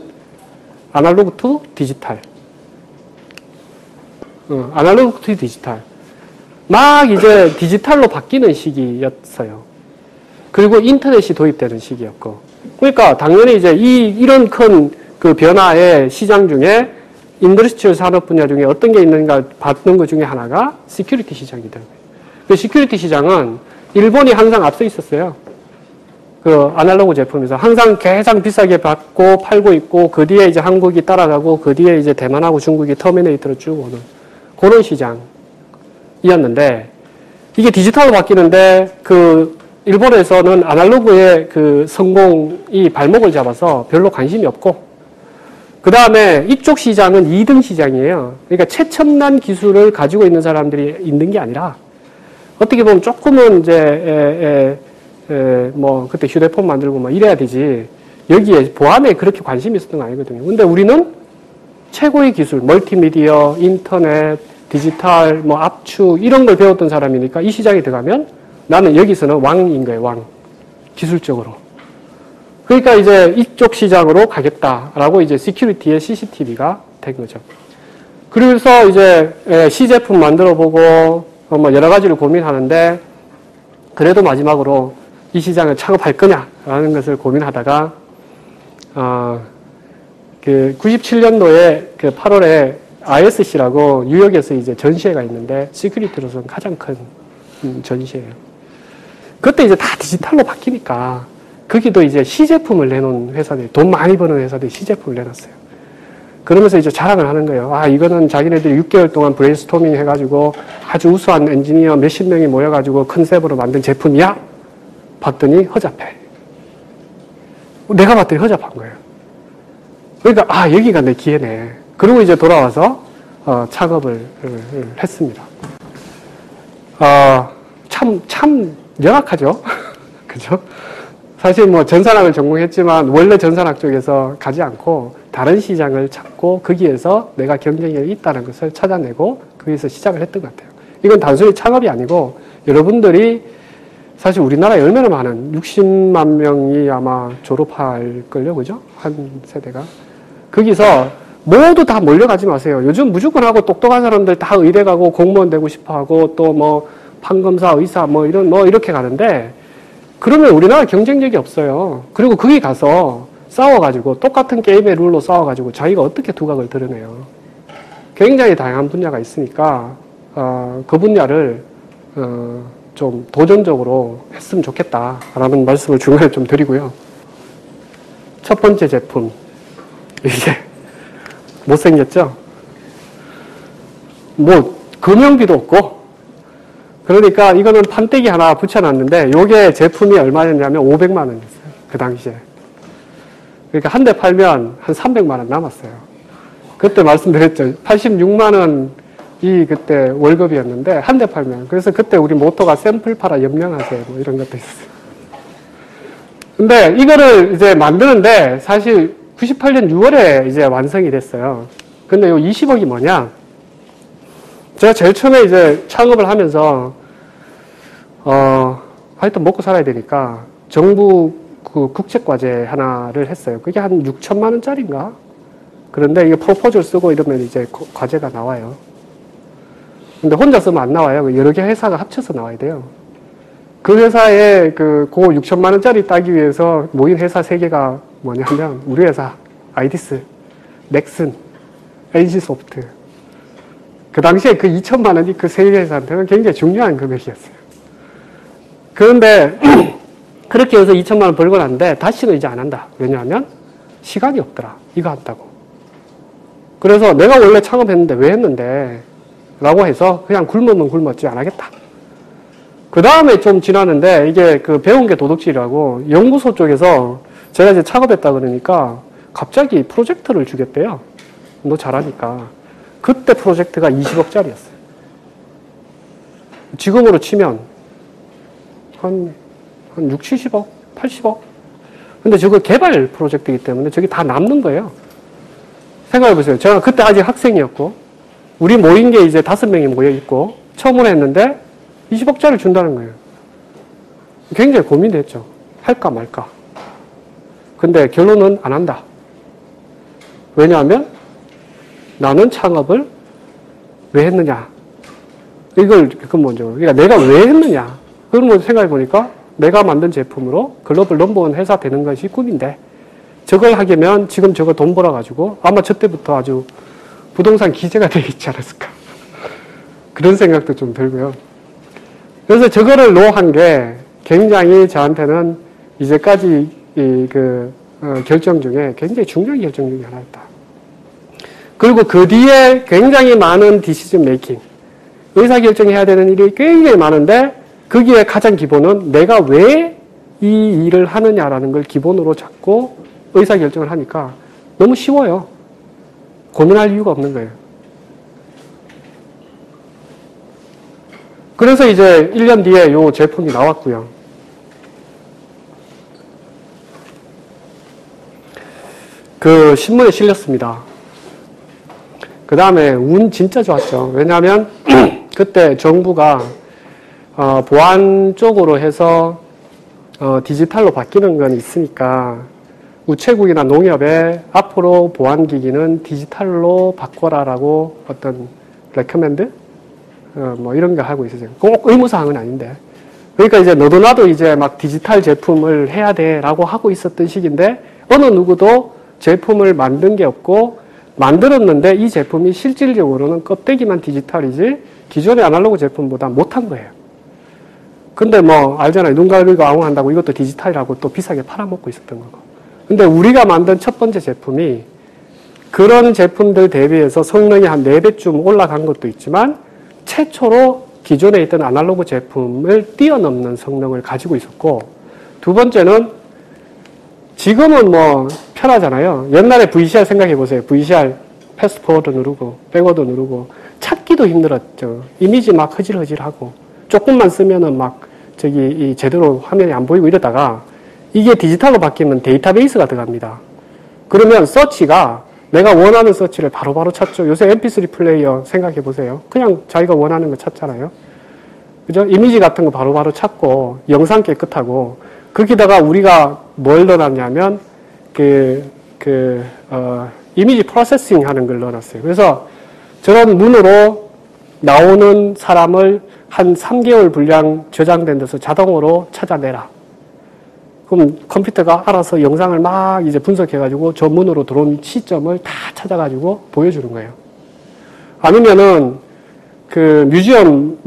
아날로그 투 디지털. 아날로그 투 디지털. 막 이제 디지털로 바뀌는 시기였어요. 그리고 인터넷이 도입되는 시기였고. 그러니까 당연히 이제 이런 큰 그 변화의 시장 중에 인더스트리얼 산업 분야 중에 어떤 게 있는가 봤던 것 중에 하나가 시큐리티 시장이 되는 거예요. 그 시큐리티 시장은 일본이 항상 앞서 있었어요. 그 아날로그 제품에서 항상 가장 비싸게 받고 팔고 있고, 그 뒤에 이제 한국이 따라가고, 그 뒤에 이제 대만하고 중국이 터미네이터로 쭉 오는 그런 시장이었는데, 이게 디지털로 바뀌는데 그 일본에서는 아날로그의 그 성공이 발목을 잡아서 별로 관심이 없고, 그 다음에 이쪽 시장은 2등 시장이에요. 그러니까 최첨단 기술을 가지고 있는 사람들이 있는 게 아니라, 어떻게 보면 조금은 이제 뭐 그때 휴대폰 만들고 막 이래야 되지, 여기에 보안에 그렇게 관심이 있었던 거 아니거든요. 근데 우리는 최고의 기술, 멀티미디어, 인터넷, 디지털, 뭐 압축 이런 걸 배웠던 사람이니까 이 시장에 들어가면 나는 여기서는 왕인 거예요. 왕. 기술적으로. 그러니까 이제 이쪽 시장으로 가겠다라고 이제 시큐리티의 CCTV가 된 거죠. 그래서 이제 시제품 만들어 보고 뭐 여러 가지를 고민하는데, 그래도 마지막으로 이 시장을 창업할 거냐라는 것을 고민하다가 그 97년도에 그 8월에 ISC라고 뉴욕에서 이제 전시회가 있는데, 시큐리티로서는 가장 큰 전시회예요. 그때 이제 다 디지털로 바뀌니까 거기도 이제 시제품을 내놓은 회사들, 돈 많이 버는 회사들이 시제품을 내놨어요. 그러면서 이제 자랑을 하는 거예요. 아, 이거는 자기네들이 6개월 동안 브레인스토밍 해가지고 아주 우수한 엔지니어 몇십 명이 모여가지고 컨셉으로 만든 제품이야? 봤더니 허접해. 내가 봤더니 허접한 거예요. 그러니까, 아, 여기가 내 기회네. 그리고 이제 돌아와서, 창업을 했습니다. 참 영악하죠? 그죠? 사실 뭐 전산학을 전공했지만 원래 전산학 쪽에서 가지 않고 다른 시장을 찾고 거기에서 내가 경쟁력이 있다는 것을 찾아내고 거기서 시작을 했던 것 같아요. 이건 단순히 창업이 아니고, 여러분들이 사실 우리나라에 얼마나 많은 60만 명이 아마 졸업할걸요, 그죠? 한 세대가. 거기서 모두 다 몰려가지 마세요. 요즘 무조건 하고 똑똑한 사람들 다 의대 가고 공무원 되고 싶어 하고 또 뭐 판검사, 의사 뭐 이렇게 가는데, 그러면 우리나라 경쟁력이 없어요. 그리고 거기 가서 싸워가지고 똑같은 게임의 룰로 싸워가지고 자기가 어떻게 두각을 드러내요. 굉장히 다양한 분야가 있으니까 그 분야를 좀 도전적으로 했으면 좋겠다라는 말씀을 중간에 좀 드리고요. 첫 번째 제품, 이게 못생겼죠? 뭐 금형비도 없고, 그러니까 이거는 판때기 하나 붙여놨는데, 요게 제품이 얼마였냐면 500만 원이었어요. 그 당시에. 그러니까 한 대 팔면 한 300만 원 남았어요. 그때 말씀드렸죠. 86만 원이 그때 월급이었는데 한 대 팔면. 그래서 그때 우리 모토가 샘플 팔아 연명하세요. 뭐 이런 것도 있어요. 근데 이거를 이제 만드는데 사실 98년 6월에 이제 완성이 됐어요. 근데 요 20억이 뭐냐? 제가 제일 처음에 이제 창업을 하면서, 하여튼 먹고 살아야 되니까 정부 그 국책과제 하나를 했어요. 그게 한 6천만 원짜리인가? 그런데 이게 프로포즈를 쓰고 이러면 이제 과제가 나와요. 근데 혼자 쓰면 안 나와요. 여러 개 회사가 합쳐서 나와야 돼요. 그 회사에 그 6천만 원짜리 따기 위해서 모인 회사 3개가 뭐냐면, 우리 회사, 아이디스, 넥슨, NC소프트. 그 당시에 그 2천만 원이 그 3개 회사한테는 굉장히 중요한 금액이었어요. 그런데 그렇게 해서 2천만 원 벌고 났는데 다시는 이제 안 한다. 왜냐하면 시간이 없더라. 이거 한다고. 그래서 내가 원래 창업했는데 왜 했는데? 라고 해서 그냥 굶으면 굶었지 안 하겠다. 그 다음에 좀 지났는데 이게 그 배운 게 도덕질이라고 연구소 쪽에서 제가 이제 창업했다 그러니까 갑자기 프로젝트를 주겠대요. 너 잘하니까. 그때 프로젝트가 20억짜리였어요. 지금으로 치면 한 6, 70억, 80억. 근데 저거 개발 프로젝트이기 때문에 저게 다 남는 거예요. 생각해보세요. 제가 그때 아직 학생이었고, 우리 모인 게 이제 5명이 모여있고, 처음으로 했는데 20억짜리 준다는 거예요. 굉장히 고민됐죠. 할까 말까. 근데 결론은 안 한다. 왜냐하면 나는 창업을 왜 했느냐. 그건 먼저. 그러니까 내가 왜 했느냐. 그걸 뭐 생각해보니까 내가 만든 제품으로 글로벌 넘버원 회사 되는 것이 꿈인데 저걸 하려면 지금 저거 돈 벌어가지고 아마 저 때부터 아주 부동산 기재가 되겠지 않았을까. 그런 생각도 좀 들고요. 그래서 저거를 노한 게 굉장히 저한테는 이제까지 결정 중에 굉장히 중요한 결정 중에 하나였다. 그리고 그 뒤에 굉장히 많은 디시전 메이킹, 의사결정해야 되는 일이 굉장히 많은데 거기에 가장 기본은 내가 왜 이 일을 하느냐라는 걸 기본으로 잡고 의사결정을 하니까 너무 쉬워요. 고민할 이유가 없는 거예요. 그래서 이제 1년 뒤에 이 제품이 나왔고요. 그 신문에 실렸습니다. 그 다음에 운 진짜 좋았죠. 왜냐하면 그때 정부가 보안 쪽으로 해서 디지털로 바뀌는 건 있으니까 우체국이나 농협에 앞으로 보안기기는 디지털로 바꿔라라고 어떤 레커멘드? 뭐 이런 거 하고 있어요. 꼭 의무사항은 아닌데. 그러니까 이제 너도 나도 이제 막 디지털 제품을 해야 돼 라고 하고 있었던 시기인데 어느 누구도 제품을 만든 게 없고 만들었는데 이 제품이 실질적으로는 껍데기만 디지털이지 기존의 아날로그 제품보다 못한 거예요. 근데 뭐 알잖아요. 눈 가리고 아웅한다고 이것도 디지털이라고 또 비싸게 팔아먹고 있었던 거고. 근데 우리가 만든 첫 번째 제품이 그런 제품들 대비해서 성능이 한 4배쯤 올라간 것도 있지만 최초로 기존에 있던 아날로그 제품을 뛰어넘는 성능을 가지고 있었고 두 번째는 지금은 뭐 편하잖아요. 옛날에 VCR 생각해보세요. VCR 패스트포워드 누르고 백워드 누르고 찾기도 힘들었죠. 이미지 막 허질허질하고 조금만 쓰면은 막 이 제대로 화면이 안 보이고 이러다가 이게 디지털로 바뀌면 데이터베이스가 들어갑니다. 그러면 서치가 내가 원하는 서치를 바로바로 찾죠. 요새 MP3 플레이어 생각해보세요. 그냥 자기가 원하는 거 찾잖아요. 그죠? 이미지 같은 거 바로바로 찾고 영상 깨끗하고 거기다가 우리가 뭘 넣어놨냐면 이미지 프로세싱 하는 걸 넣어놨어요. 그래서 저런 문으로 나오는 사람을 한 3개월 분량 저장된 데서 자동으로 찾아내라. 그럼 컴퓨터가 알아서 영상을 막 이제 분석해가지고 저 문으로 들어온 시점을 다 찾아가지고 보여주는 거예요. 아니면은 그 뮤지엄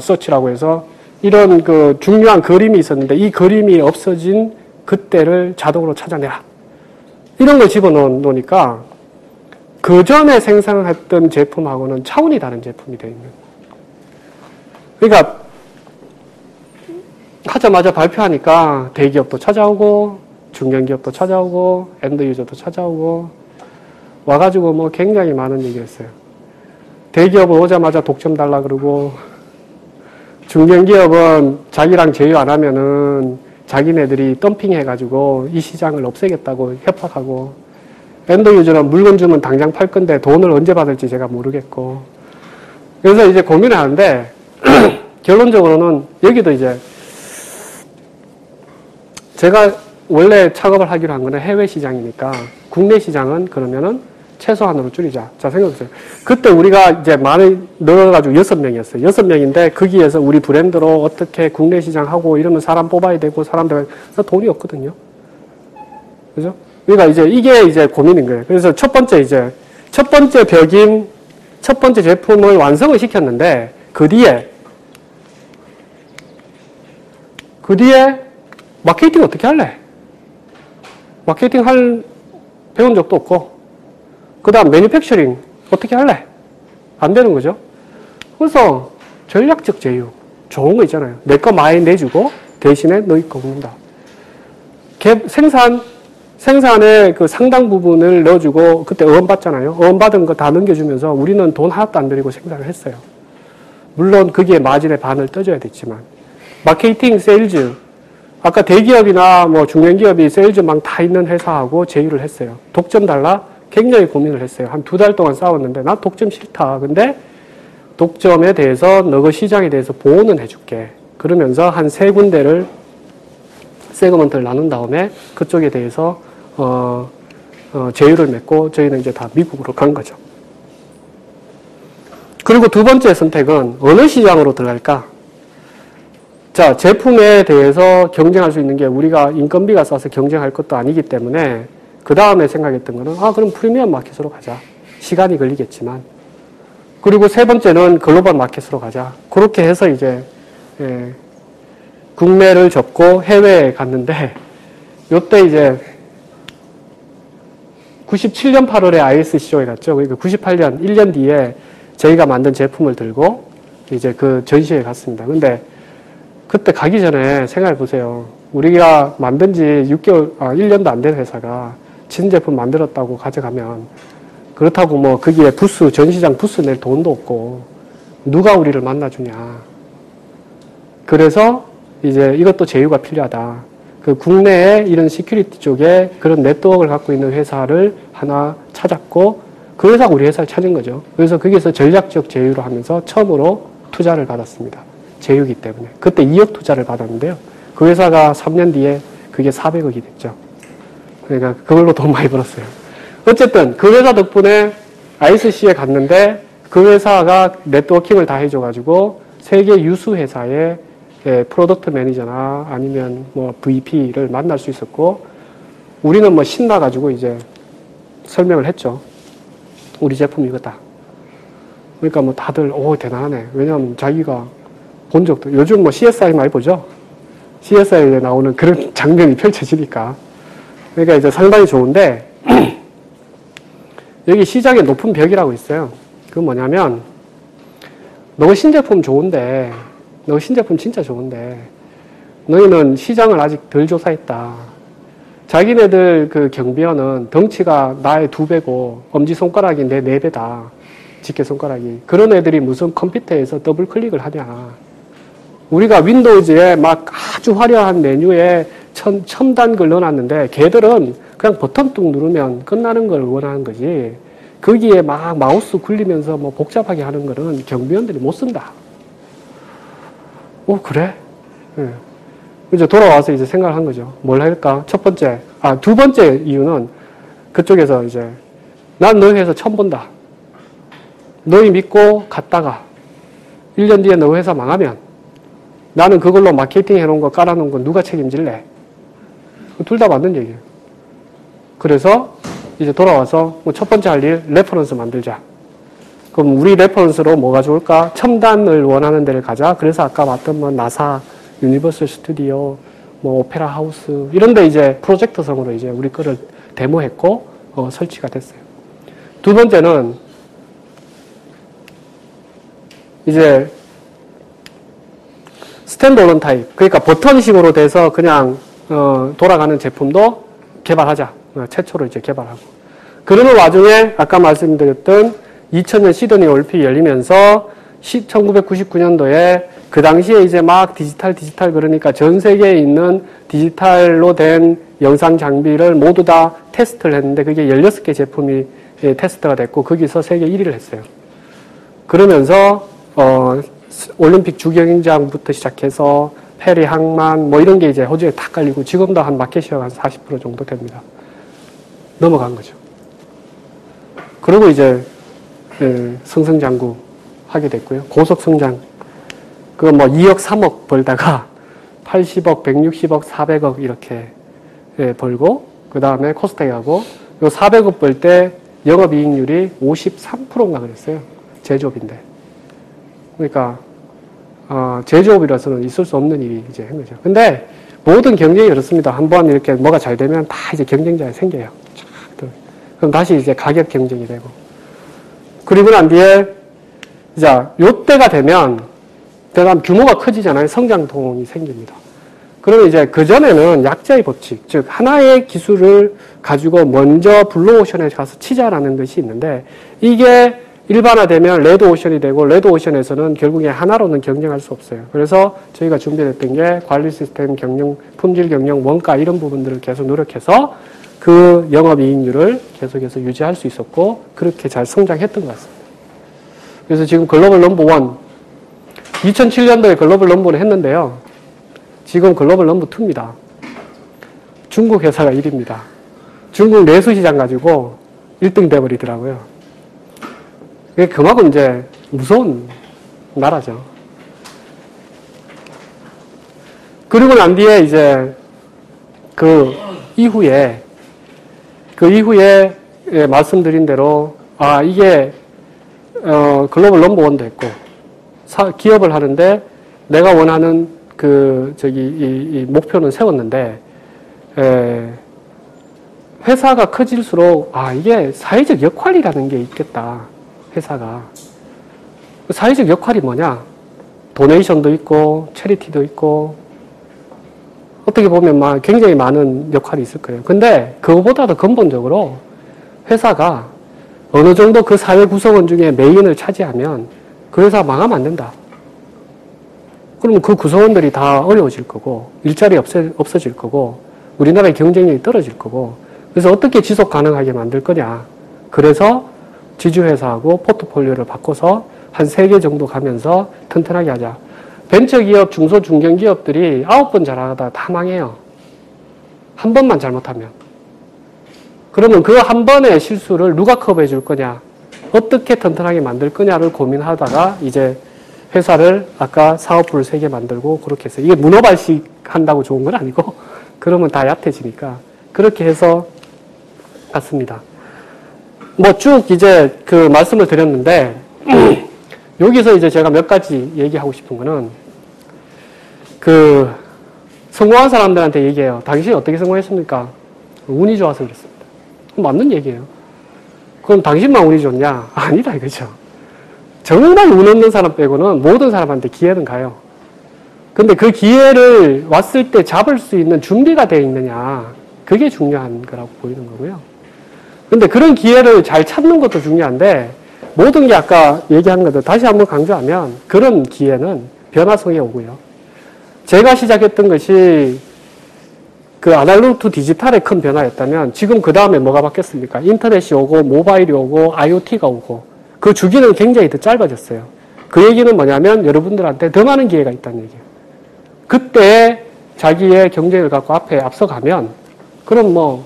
서치라고 해서 이런 그 중요한 그림이 있었는데 이 그림이 없어진 그때를 자동으로 찾아내라. 이런 걸 집어넣으니까 그 전에 생산했던 제품하고는 차원이 다른 제품이 되어 있는 거예요. 그러니까 하자마자 발표하니까 대기업도 찾아오고 중견기업도 찾아오고 엔드유저도 찾아오고 와가지고 뭐 굉장히 많은 얘기를 했어요. 대기업은 오자마자 독점 달라 그러고 중견기업은 자기랑 제휴 안 하면은 자기네들이 덤핑해가지고 이 시장을 없애겠다고 협박하고 엔드유저는 물건 주면 당장 팔 건데 돈을 언제 받을지 제가 모르겠고 그래서 이제 고민을 하는데 결론적으로는 여기도 이제 제가 원래 창업을 하기로 한 거는 해외 시장이니까 국내 시장은 그러면은 최소한으로 줄이자. 자, 생각해보세요. 그때 우리가 이제 많이 넣어가지고 6명이었어요. 6명인데 거기에서 우리 브랜드로 어떻게 국내 시장 하고 이러면 사람 뽑아야 되고 사람들 돈이 없거든요. 그죠? 그러니까 이제 이게 이제 고민인 거예요. 그래서 첫 번째 벽인 첫 번째 제품을 완성을 시켰는데 그 뒤에 마케팅 어떻게 할래? 마케팅 배운 적도 없고 그 다음 매니팩처링 어떻게 할래? 안 되는 거죠. 그래서 전략적 제휴 좋은 거 있잖아요. 내 거 많이 내주고 대신에 너희 거 먹는다. 생산의 그 상당 부분을 넣어주고 그때 어원 받잖아요. 어원 받은 거 다 넘겨주면서 우리는 돈 하나도 안 들이고 생산을 했어요. 물론 거기에 마진의 반을 떠줘야 됐지만 마케팅, 세일즈 아까 대기업이나 뭐 중견기업이 세일즈망 다 있는 회사하고 제휴를 했어요. 독점 달라? 굉장히 고민을 했어요. 한 2달 동안 싸웠는데 나 독점 싫다. 근데 독점에 대해서 너그 시장에 대해서 보호는 해줄게. 그러면서 한 3군데를 세그먼트를 나눈 다음에 그쪽에 대해서 제휴를 맺고 저희는 이제 다 미국으로 간 거죠. 그리고 두 번째 선택은 어느 시장으로 들어갈까? 자, 제품에 대해서 경쟁할 수 있는 게 우리가 인건비가 싸서 경쟁할 것도 아니기 때문에 그 다음에 생각했던 거는 그럼 프리미엄 마켓으로 가자. 시간이 걸리겠지만. 그리고 세 번째는 글로벌 마켓으로 가자. 그렇게 해서 이제 국내를 접고 해외에 갔는데 요때 이제 97년 8월에 ISCO에 갔죠. 그러니까 98년 1년 뒤에 저희가 만든 제품을 들고 이제 그 전시회에 갔습니다. 근데 그때 가기 전에 생각해 보세요. 우리가 만든 지 1년도 안 된 회사가 신제품 만들었다고 가져가면 그렇다고 뭐 거기에 전시장 부스 낼 돈도 없고 누가 우리를 만나주냐. 그래서 이제 이것도 제휴가 필요하다. 그 국내에 이런 시큐리티 쪽에 그런 네트워크를 갖고 있는 회사를 하나 찾았고 그 회사가 우리 회사를 찾은 거죠. 그래서 거기서 전략적 제휴를 하면서 처음으로 투자를 받았습니다. 제휴기 때문에. 그때 2억 투자를 받았는데요. 그 회사가 3년 뒤에 그게 400억이 됐죠. 그러니까 그걸로 돈 많이 벌었어요. 어쨌든 그 회사 덕분에 ISC에 갔는데 그 회사가 네트워킹을 다 해줘가지고 세계 유수 회사의 프로덕트 매니저나 아니면 뭐 VP를 만날 수 있었고 우리는 뭐 신나가지고 이제 설명을 했죠. 우리 제품 이거다. 그러니까 뭐 다들 대단하네. 왜냐하면 자기가 본 적도 요즘 뭐 CSI 많이 보죠. CSI에 나오는 그런 장면이 펼쳐지니까 그러니까 이제 상당히 좋은데 여기 시장에 높은 벽이라고 있어요. 그건 뭐냐면 너 신제품 좋은데 너 신제품 진짜 좋은데 너희는 시장을 아직 덜 조사했다. 자기네들 그 경비원은 덩치가 나의 2배고 엄지손가락이 내 4배다. 집게손가락이. 그런 애들이 무슨 컴퓨터에서 더블 클릭을 하냐. 우리가 윈도우즈에 막 아주 화려한 메뉴에 첨단 걸 넣어놨는데 걔들은 그냥 버튼 뚝 누르면 끝나는 걸 원하는 거지. 거기에 막 마우스 굴리면서 뭐 복잡하게 하는 거는 경비원들이 못 쓴다. 그래? 네. 이제 돌아와서 이제 생각을 한 거죠. 뭘 할까? 두 번째 이유는 그쪽에서 이제 난 너희 회사 처음 본다. 너희 믿고 갔다가 1년 뒤에 너희 회사 망하면 나는 그걸로 마케팅 해놓은 거 깔아놓은 거 누가 책임질래? 둘 다 맞는 얘기예요. 그래서 이제 돌아와서 첫 번째 할 일 레퍼런스 만들자. 그럼 우리 레퍼런스로 뭐가 좋을까? 첨단을 원하는 데를 가자. 그래서 아까 봤던 뭐 나사, 유니버설 스튜디오, 뭐 오페라 하우스 이런 데 이제 프로젝트성으로 이제 우리 거를 데모했고 설치가 됐어요. 두 번째는 이제 스탠드얼론 타입. 그러니까 버튼식으로 돼서 그냥 돌아가는 제품도 개발하자. 최초로 이제 개발하고. 그러는 와중에 아까 말씀드렸던 2000년 시드니 올림픽이 열리면서 1999년도에 그 당시에 이제 막 디지털 그러니까 전 세계에 있는 디지털로 된 영상 장비를 모두 다 테스트를 했는데 그게 16개 제품이 테스트가 됐고 거기서 세계 1위를 했어요. 그러면서 올림픽 주경기장부터 시작해서 페리 항만 뭐 이런 게 이제 호주에 다 깔리고 지금도 한 마켓시어가 한 40% 정도 됩니다. 넘어간 거죠. 그리고 이제 승승장구 하게 됐고요. 고속성장. 그거 뭐 2억, 3억 벌다가 80억, 160억, 400억 이렇게 벌고 그 다음에 코스닥에 가고 요 400억 벌 때 영업이익률이 53%인가 그랬어요. 제조업인데. 그러니까 제조업이라서는 있을 수 없는 일이 이제 한 거죠. 근데 모든 경쟁이 그렇습니다. 한번 이렇게 뭐가 잘 되면 다 이제 경쟁자가 생겨요. 그럼 다시 이제 가격 경쟁이 되고. 그리고 난 뒤에, 이제, 요때가 되면, 그다음 규모가 커지잖아요. 성장통이 생깁니다. 그러면 이제 그전에는 약자의 법칙, 즉, 하나의 기술을 가지고 먼저 블루오션에 가서 치자라는 것이 있는데, 이게 일반화되면 레드오션이 되고, 레드오션에서는 결국에 하나로는 경쟁할 수 없어요. 그래서 저희가 준비했던 게 관리 시스템 경영, 품질 경영, 원가 이런 부분들을 계속 노력해서 그 영업이익률을 계속해서 유지할 수 있었고, 그렇게 잘 성장했던 것 같습니다. 그래서 지금 글로벌 넘버 1, 2007년도에 글로벌 넘버를 했는데요. 지금 글로벌 넘버 2입니다. 중국 회사가 1위입니다. 중국 내수시장 가지고 1등 돼버리더라고요. 그만큼 이제 무서운 나라죠. 그리고 난 뒤에 이제 그 이후에 말씀드린 대로 이게 글로벌 넘버 1도 했고 기업을 하는데 내가 원하는 이 목표는 세웠는데 회사가 커질수록 이게 사회적 역할이라는 게 있겠다. 회사가 사회적 역할이 뭐냐? 도네이션도 있고 체리티도 있고 어떻게 보면 굉장히 많은 역할이 있을 거예요. 근데 그거보다도 근본적으로 회사가 어느 정도 그 사회 구성원 중에 메인을 차지하면 그 회사가 망하면 안 된다. 그러면 그 구성원들이 다 어려워질 거고 일자리 없어질 거고 우리나라의 경쟁력이 떨어질 거고 그래서 어떻게 지속 가능하게 만들 거냐. 그래서 지주회사하고 포트폴리오를 바꿔서 한 3개 정도 가면서 튼튼하게 하자. 벤처기업, 중소, 중견기업들이 9번 잘하다 다 망해요. 한 번만 잘못하면. 그러면 그 한 번의 실수를 누가 커버해 줄 거냐. 어떻게 튼튼하게 만들 거냐를 고민하다가 이제 회사를 아까 사업부를 3개 만들고 그렇게 해서 이게 문어발식 한다고 좋은 건 아니고 그러면 다 얕아지니까 그렇게 해서 갔습니다. 쭉 이제 그 말씀을 드렸는데 여기서 이제 제가 몇 가지 얘기하고 싶은 거는 성공한 사람들한테 얘기해요. 당신이 어떻게 성공했습니까? 운이 좋아서 그랬습니다. 맞는 얘기예요. 그럼 당신만 운이 좋냐? 아니다 이거죠. 정말 운 없는 사람 빼고는 모든 사람한테 기회는 가요. 근데 그 기회를 왔을 때 잡을 수 있는 준비가 되어 있느냐. 그게 중요한 거라고 보이는 거고요. 근데 그런 기회를 잘 찾는 것도 중요한데 모든 게 아까 얘기한 것들 다시 한번 강조하면 그런 기회는 변화성에 오고요. 제가 시작했던 것이 그 아날로그 투 디지털의 큰 변화였다면 지금 그 다음에 뭐가 바뀌었습니까? 인터넷이 오고 모바일이 오고 IoT가 오고 그 주기는 굉장히 더 짧아졌어요. 그 얘기는 뭐냐면 여러분들한테 더 많은 기회가 있다는 얘기예요. 그때 자기의 경쟁을 갖고 앞에 앞서가면 그럼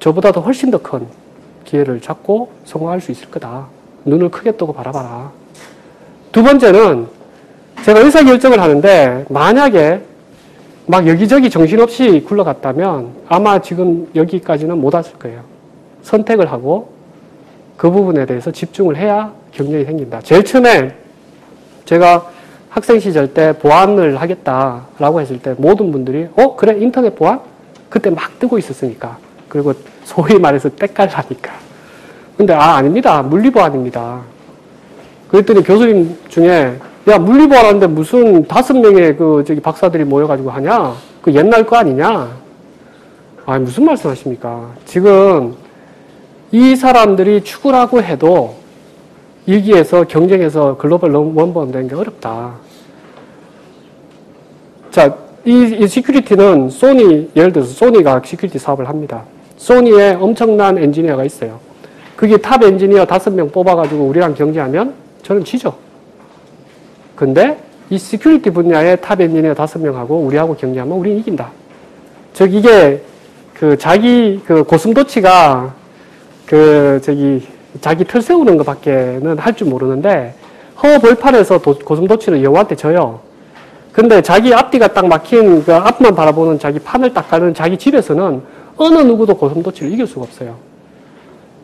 저보다도 훨씬 더 큰 기회를 잡고 성공할 수 있을 거다. 눈을 크게 뜨고 바라봐라. 두 번째는 제가 의사결정을 하는데 만약에 막 여기저기 정신없이 굴러갔다면 아마 지금 여기까지는 못 왔을 거예요. 선택을 하고 그 부분에 대해서 집중을 해야 경쟁이 생긴다. 제일 처음에 제가 학생 시절 때 보안을 하겠다라고 했을 때 모든 분들이 그래 인터넷 보안? 그때 막 뜨고 있었으니까. 그리고 소위 말해서 때깔나니까. 근데 아닙니다. 물리보안입니다. 그랬더니 교수님 중에 야 물리보안하는데 무슨 5명의 박사들이 모여가지고 하냐? 그 옛날 거 아니냐? 무슨 말씀하십니까? 지금 이 사람들이 추구라고 해도 여기에서 경쟁해서 글로벌 원본 되는 게 어렵다. 자, 이 시큐리티는 예를 들어서 소니가 시큐리티 사업을 합니다. 소니에 엄청난 엔지니어가 있어요. 그게 탑 엔지니어 5명 뽑아가지고 우리랑 경쟁하면 저는 지죠. 근데 이 시큐리티 분야의 탑 엔지니어 5명하고 우리하고 경쟁하면 우리는 이긴다. 즉, 이게 자기 고슴도치가 자기 털 세우는 것밖에는 할 줄 모르는데 허벌판에서 고슴도치는 여우한테 져요. 근데 자기 앞뒤가 딱 막힌 그 앞만 바라보는 자기 판을 딱 가는 자기 집에서는 어느 누구도 고슴도치를 이길 수가 없어요.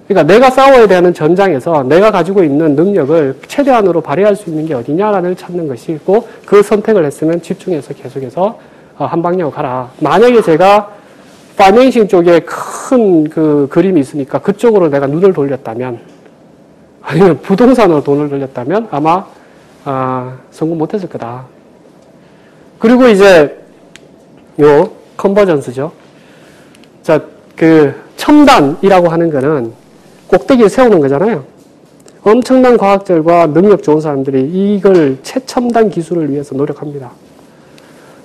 그러니까 내가 싸워야 되는 전장에서 내가 가지고 있는 능력을 최대한으로 발휘할 수 있는 게 어디냐를 찾는 것이고 그 선택을 했으면 집중해서 계속해서 한 방향으로 가라. 만약에 제가 파이낸싱 쪽에 큰 그 그림이 있으니까 그쪽으로 내가 눈을 돌렸다면, 아니면 부동산으로 돈을 돌렸다면 아마 성공 못했을 거다. 그리고 이제 요 컨버전스죠. 자, 그 첨단이라고 하는 거는 꼭대기에 세우는 거잖아요. 엄청난 과학자들과 능력 좋은 사람들이 이걸 최첨단 기술을 위해서 노력합니다.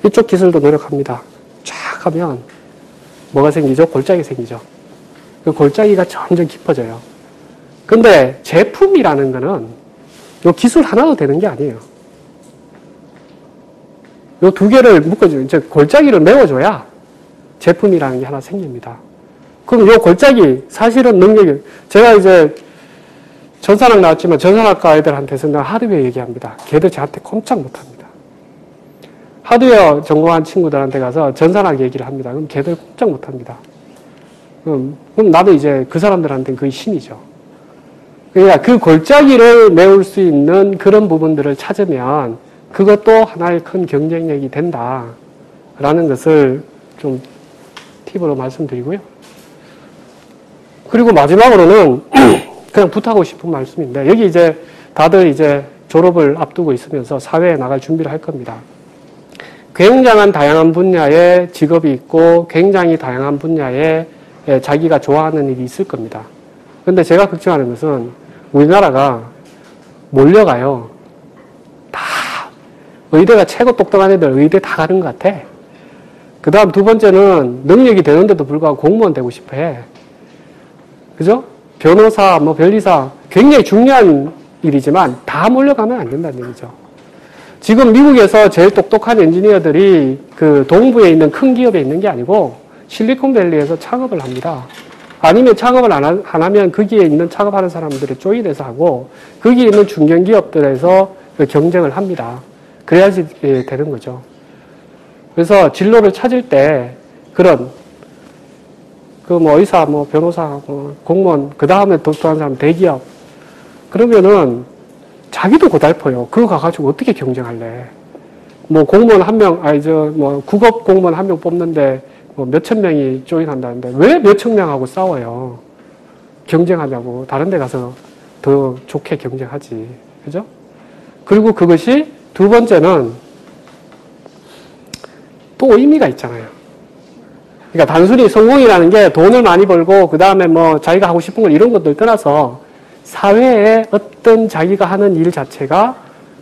이쪽 기술도 노력합니다. 쫙 하면 뭐가 생기죠? 골짜기 생기죠. 그 골짜기가 점점 깊어져요. 근데 제품이라는 거는 요 기술 하나도 되는 게 아니에요. 요 두 개를 묶어주면, 이제 골짜기를 메워줘야 제품이라는 게 하나 생깁니다. 그럼 요 골짜기, 사실은 능력이, 제가 이제 전산학 나왔지만 전산학과 애들한테서 나 하드웨어 얘기합니다. 걔들 저한테 꼼짝 못합니다. 하드웨어 전공한 친구들한테 가서 전산학 얘기를 합니다. 그럼 걔들 꼼짝 못합니다. 그럼 나도 이제 그 사람들한테는 그게 신이죠. 그러니까 그 골짜기를 메울 수 있는 그런 부분들을 찾으면 그것도 하나의 큰 경쟁력이 된다라는 것을 좀 팁으로 말씀드리고요. 그리고 마지막으로는 그냥 부탁하고 싶은 말씀인데, 여기 이제 다들 이제 졸업을 앞두고 있으면서 사회에 나갈 준비를 할 겁니다. 굉장한 다양한 분야의 직업이 있고 굉장히 다양한 분야에 자기가 좋아하는 일이 있을 겁니다. 근데 제가 걱정하는 것은 우리나라가 몰려가요. 다 의대가 최고 똑똑한 애들 의대 다 가는 것 같아. 그 다음 두 번째는 능력이 되는데도 불구하고 공무원 되고 싶어 해. 그죠? 변호사, 뭐 변리사 굉장히 중요한 일이지만 다 몰려가면 안 된다는 얘기죠. 지금 미국에서 제일 똑똑한 엔지니어들이 그 동부에 있는 큰 기업에 있는 게 아니고 실리콘밸리에서 창업을 합니다. 아니면 창업을 안 하면 거기에 있는 창업하는 사람들을 조인해서 하고 거기에 있는 중견기업들에서 경쟁을 합니다. 그래야지 되는 거죠. 그래서 진로를 찾을 때 그런 그 뭐 의사, 뭐 변호사, 뭐 공무원, 그 다음에 독특한 사람 대기업 그러면은 자기도 고달퍼요. 그거 가가지고 어떻게 경쟁할래? 뭐 공무원 한 명, 뭐 국업 공무원 한 명 뽑는데 뭐 몇천 명이 조인한다는데 왜 몇천 명하고 싸워요? 경쟁하냐고. 다른 데 가서 더 좋게 경쟁하지. 그죠? 그리고 그것이 두 번째는 또 의미가 있잖아요. 그러니까 단순히 성공이라는 게 돈을 많이 벌고 그 다음에 뭐 자기가 하고 싶은 걸 이런 것들 떠나서 사회에 어떤 자기가 하는 일 자체가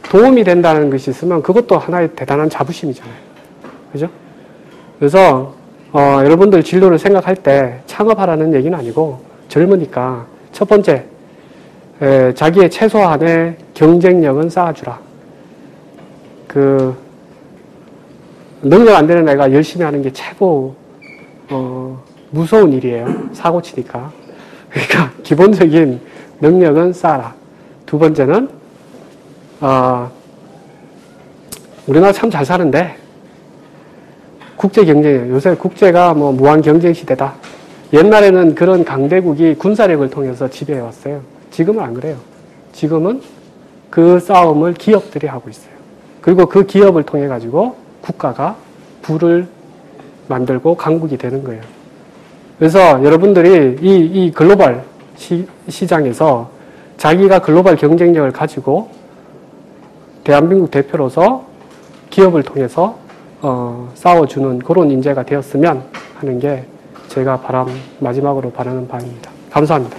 도움이 된다는 것이 있으면 그것도 하나의 대단한 자부심이잖아요. 그죠? 그래서 여러분들 진로를 생각할 때 창업하라는 얘기는 아니고 젊으니까 첫 번째 자기의 최소한의 경쟁력은 쌓아주라. 그 능력 안 되는 애가 열심히 하는 게 최고 무서운 일이에요. 사고 치니까. 그러니까 기본적인 능력은 쌓아라. 두 번째는 우리나라 참 잘 사는데 국제 경쟁이에요. 요새 국제가 뭐 무한 경쟁 시대다. 옛날에는 그런 강대국이 군사력을 통해서 지배해 왔어요. 지금은 안 그래요. 지금은 그 싸움을 기업들이 하고 있어요. 그리고 그 기업을 통해 가지고 국가가 부를 만들고 강국이 되는 거예요. 그래서 여러분들이 이 글로벌 시장에서 자기가 글로벌 경쟁력을 가지고 대한민국 대표로서 기업을 통해서 싸워주는 그런 인재가 되었으면 하는 게 제가 마지막으로 바라는 바입니다. 감사합니다.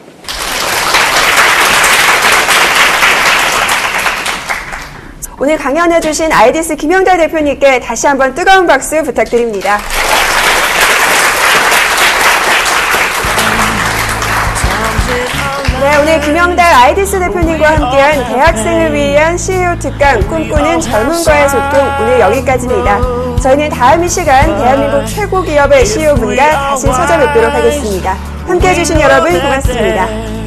오늘 강연해주신 아이디스 김영달 대표님께 다시 한번 뜨거운 박수 부탁드립니다. 네, 오늘 김영달 아이디스 대표님과 함께한 대학생을 위한 CEO 특강 꿈꾸는 젊은과의 소통 오늘 여기까지입니다. 저희는 다음 이 시간 대한민국 최고 기업의 CEO분과 다시 찾아뵙도록 하겠습니다. 함께해 주신 여러분 고맙습니다.